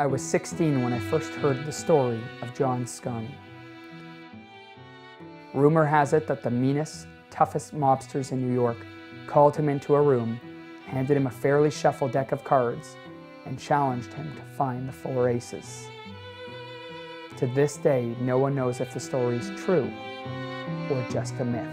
I was 16 when I first heard the story of John Scani. Rumor has it that the meanest, toughest mobsters in New York called him into a room, handed him a fairly shuffled deck of cards, and challenged him to find the 4 aces. To this day, no one knows if the story is true or just a myth.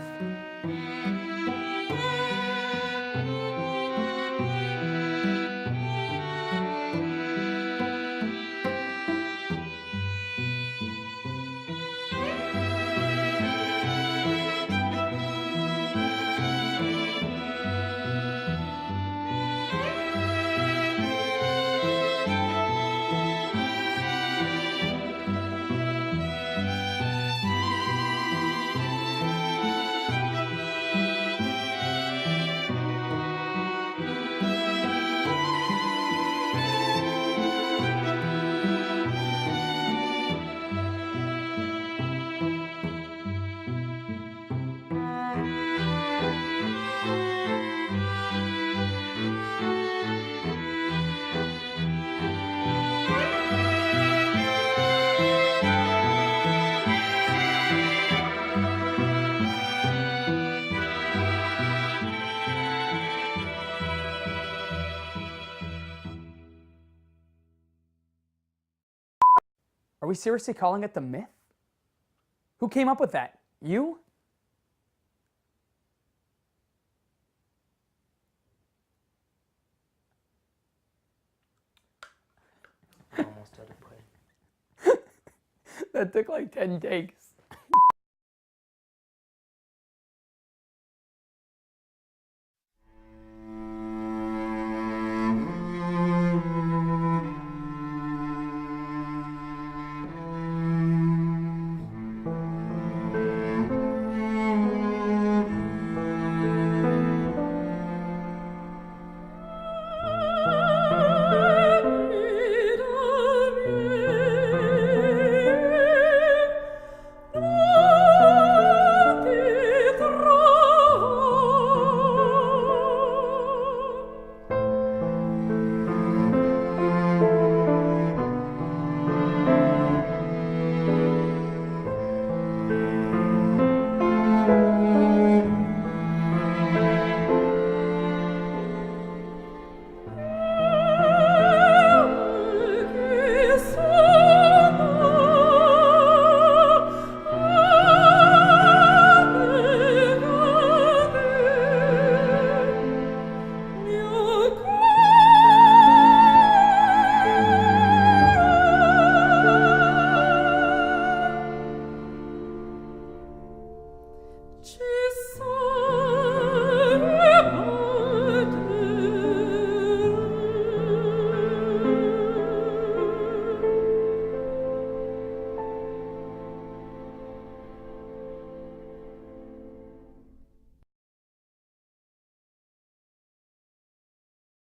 Are we seriously calling it the myth? Who came up with that? You? Almost out of play. That took like 10 takes.